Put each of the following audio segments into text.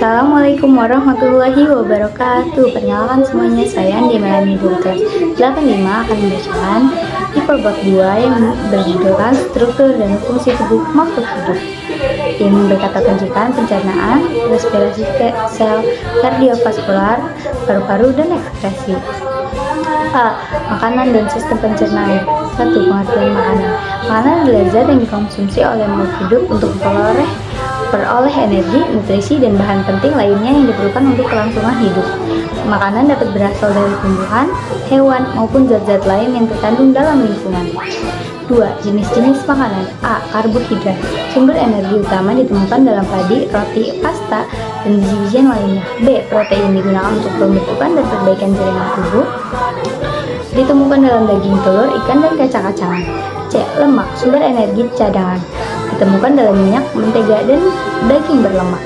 Assalamualaikum warahmatullahi wabarakatuh. Perkenalkan semuanya, saya Andi Melani 1285 akan membacakan hiperbab 2 yang berjudulkan struktur dan fungsi tubuh makhluk hidup. Yang berkata pencitraan, pencernaan, respirasi sel, kardiovaskular, paru-paru, dan ekskresi. A. Makanan dan sistem pencernaan. 1. Pengertian makanan. Makanan adalah zat yang dikonsumsi oleh makhluk hidup untuk memperoleh energi, nutrisi, dan bahan penting lainnya yang diperlukan untuk kelangsungan hidup. Makanan dapat berasal dari tumbuhan, hewan, maupun zat-zat lain yang terkandung dalam lingkungan. 2. Jenis-jenis makanan. A. Karbohidrat. Sumber energi utama ditemukan dalam padi, roti, pasta, dan biji-bijian lainnya. B. Protein digunakan untuk pembentukan dan perbaikan jaringan tubuh. Ditemukan dalam daging, telur, ikan, dan kacang-kacangan. C. Lemak. Sumber energi cadangan. Ditemukan dalam minyak, mentega, dan daging berlemak.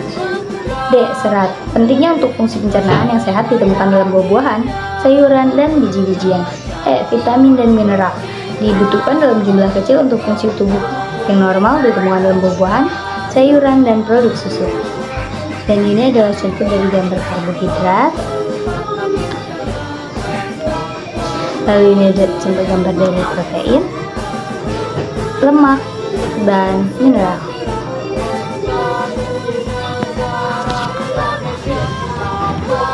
D. Serat. Pentingnya untuk fungsi pencernaan yang sehat ditemukan dalam buah-buahan, sayuran, dan biji-bijian. E. Vitamin dan mineral. Dibutuhkan dalam jumlah kecil untuk fungsi tubuh yang normal, ditemukan dalam buah-buahan, sayuran, dan produk susu. Dan ini adalah contoh dari gambar karbohidrat. Lalu ini ada contoh gambar dari protein, lemak, dan mineral.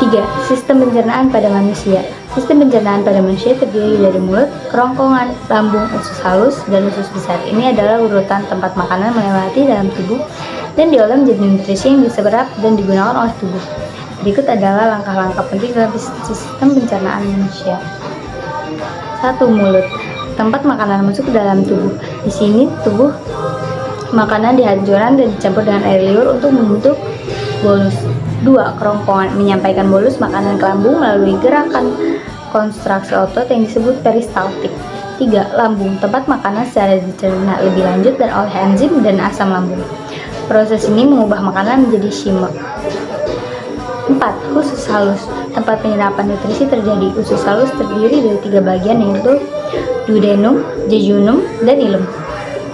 Tiga. Sistem pencernaan pada manusia. Sistem pencernaan pada manusia terdiri dari mulut, kerongkongan, lambung, usus halus, dan usus besar. Ini adalah urutan tempat makanan melewati dalam tubuh dan diolah menjadi nutrisi yang diserap dan digunakan oleh tubuh. Berikut adalah langkah-langkah penting dalam sistem pencernaan manusia. 1. Mulut. Tempat makanan masuk ke dalam tubuh. Di sini tubuh makanan dihancurkan dan dicampur dengan air liur untuk membentuk bolus. 2. Kerongkongan. Menyampaikan bolus makanan ke lambung melalui gerakan kontraksi otot yang disebut peristaltik. 3. Lambung. Tempat makanan secara dicerna lebih lanjut dan oleh enzim dan asam lambung. Proses ini mengubah makanan menjadi shima. 4. Usus halus. Tempat penyerapan nutrisi terjadi. Usus halus terdiri dari 3 bagian, yaitu duodenum, jejunum, dan ilum.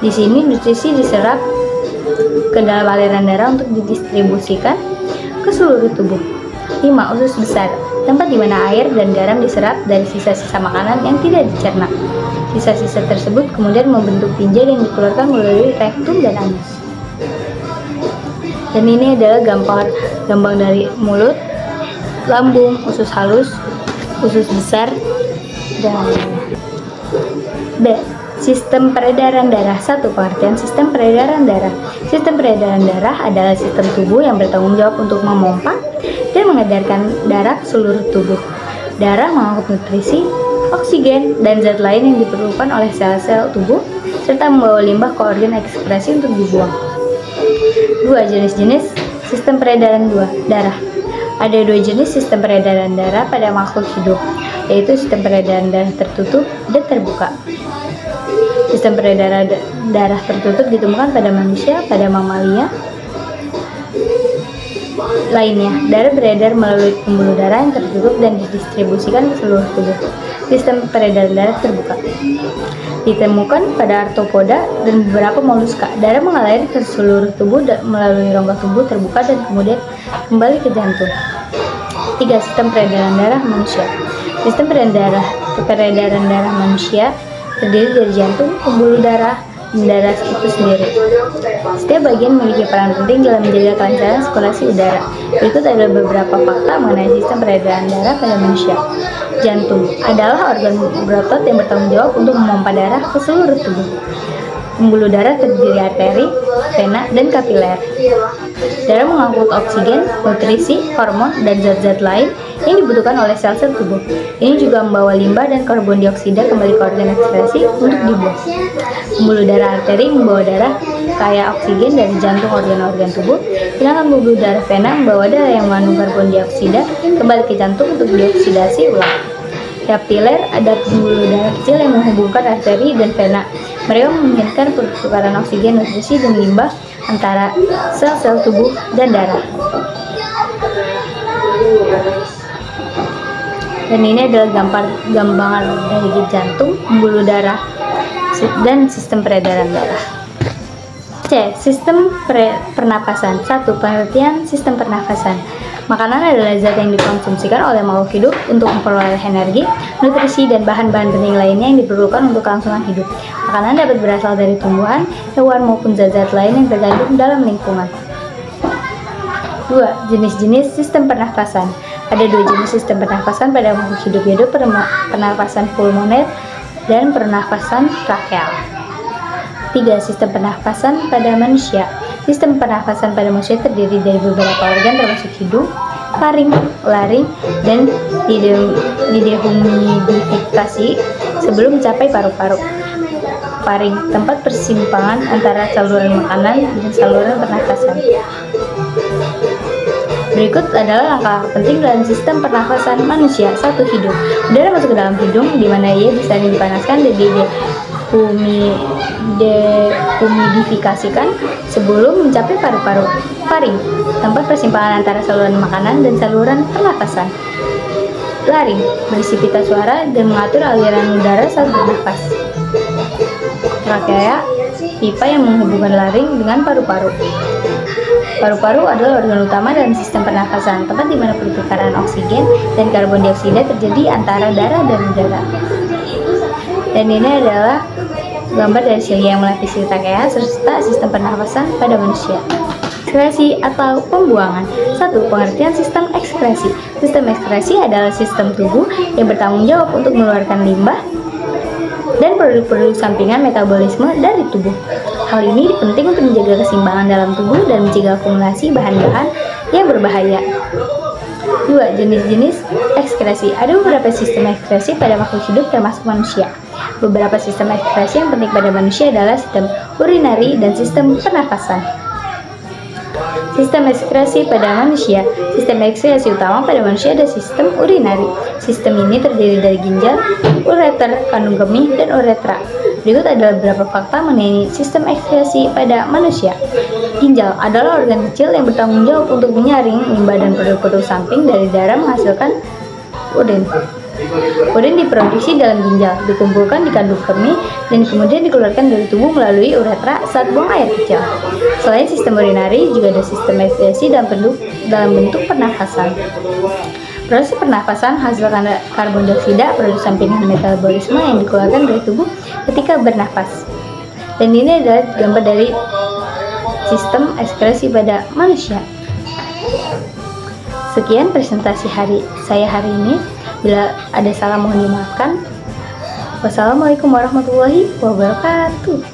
Di sini nutrisi diserap ke dalam aliran darah untuk didistribusikan ke seluruh tubuh. 5. Usus besar. Tempat di mana air dan garam diserap dari sisa-sisa makanan yang tidak dicerna. Sisa-sisa tersebut kemudian membentuk tinja yang dikeluarkan melalui rektum dan anus. Dan ini adalah gambar dari mulut, lambung, usus halus, usus besar, dan B. Sistem peredaran darah. 1. Pengertian sistem peredaran darah. Sistem peredaran darah adalah sistem tubuh yang bertanggung jawab untuk memompa dan mengedarkan darah ke seluruh tubuh. Darah mengangkut nutrisi, oksigen, dan zat lain yang diperlukan oleh sel-sel tubuh, serta membawa limbah ke organ ekskresi untuk dibuang. 2. Jenis-jenis sistem peredaran darah. Ada 2 jenis sistem peredaran darah pada makhluk hidup, yaitu sistem peredaran darah tertutup dan terbuka. Sistem peredaran darah tertutup ditemukan pada manusia, pada mamalia lainnya. Darah beredar melalui pembuluh darah yang tertutup dan didistribusikan ke seluruh tubuh. Sistem peredaran darah terbuka ditemukan pada arthropoda dan beberapa moluska. Darah mengalir ke seluruh tubuh melalui rongga tubuh terbuka dan kemudian kembali ke jantung. 3. Sistem peredaran darah manusia. Sistem peredaran darah manusia terdiri dari jantung, pembuluh darah, dan darah itu sendiri. Setiap bagian memiliki peran penting dalam menjaga kelancaran sirkulasi udara. Berikut adalah beberapa fakta mengenai sistem peredaran darah pada manusia. Jantung adalah organ berotot yang bertanggung jawab untuk memompa darah ke seluruh tubuh. Pembuluh darah terdiri dari arteri, vena, dan kapiler. Darah mengangkut oksigen, nutrisi, hormon, dan zat-zat lain yang dibutuhkan oleh sel-sel tubuh. Ini juga membawa limbah dan karbon dioksida kembali ke organ ekskresi untuk dibuang. Pembuluh darah arteri membawa darah kaya oksigen dari jantung organ-organ tubuh, sedangkan pembuluh darah vena membawa darah yang mengandung karbon dioksida kembali ke jantung untuk dioksidasi ulang. Kapiler ada pembuluh darah kecil yang menghubungkan arteri dan vena. Mereka memungkinkan pertukaran oksigen, nutrisi, dan limbah antara sel-sel tubuh dan darah. Dan ini adalah gambar dari jantung, pembuluh darah, dan sistem peredaran darah. C. Sistem pernapasan. 1. Pengertian sistem pernapasan. Makanan adalah zat yang dikonsumsikan oleh makhluk hidup untuk memperoleh energi, nutrisi, dan bahan-bahan penting lainnya yang diperlukan untuk kelangsungan hidup. Makanan dapat berasal dari tumbuhan, hewan, maupun zat-zat lain yang tergandung dalam lingkungan. 2. Jenis-jenis sistem pernafasan. Ada 2 jenis sistem pernafasan pada makhluk hidup, yaitu pernafasan pulmoner dan pernafasan trakeal. 3. Sistem pernafasan pada manusia. Sistem pernafasan pada manusia terdiri dari beberapa organ termasuk hidung, faring, laring, dan didehumidifikasi sebelum mencapai paru-paru. Faring, tempat persimpangan antara saluran makanan dan saluran pernafasan. Berikut adalah langkah penting dalam sistem pernafasan manusia. 1. Hidung. Udara masuk ke dalam hidung, di mana ia bisa dipanaskan dan dehumidifikasikan sebelum mencapai paru-paru. Faring, tempat persimpangan antara saluran makanan dan saluran pernafasan. Laring, berisi pita suara dan mengatur aliran udara saat bernafas. Trakea, pipa yang menghubungkan laring dengan paru-paru. Paru-paru adalah organ utama dalam sistem pernafasan, tempat di mana pertukaran oksigen dan karbon dioksida terjadi antara darah dan udara. Dan ini adalah gambar dari silia yang melapisi trakea serta sistem pernafasan pada manusia. Ekskresi atau pembuangan. 1. Pengertian sistem ekskresi. Sistem ekskresi adalah sistem tubuh yang bertanggung jawab untuk mengeluarkan limbah dan produk-produk sampingan metabolisme dari tubuh. Hal ini penting untuk menjaga keseimbangan dalam tubuh dan mencegah akumulasi bahan-bahan yang berbahaya. 2. Jenis-jenis ekskresi. Ada beberapa sistem ekskresi pada makhluk hidup termasuk manusia. Beberapa sistem ekskresi yang penting pada manusia adalah sistem urinari dan sistem pernafasan. Sistem ekskresi pada manusia. Sistem ekskresi utama pada manusia adalah sistem urinari. Sistem ini terdiri dari ginjal, ureter, kandung kemih, dan uretra. Berikut adalah beberapa fakta mengenai sistem ekskresi pada manusia. Ginjal adalah organ kecil yang bertanggung jawab untuk menyaring limbah dan produk-produk samping dari darah menghasilkan urin. Urin diproduksi dalam ginjal, dikumpulkan di kandung kemih, dan kemudian dikeluarkan dari tubuh melalui uretra saat buang air kecil. Selain sistem urinari, juga ada sistem ekskresi dalam bentuk pernafasan. Proses pernafasan hasilkan karbon dioksida, produk sampingan metabolisme yang dikeluarkan dari tubuh ketika bernafas. Dan ini adalah gambar dari sistem ekskresi pada manusia. Sekian presentasi saya hari ini. Bila ada salah mohon dimaafkan. Wassalamualaikum warahmatullahi wabarakatuh.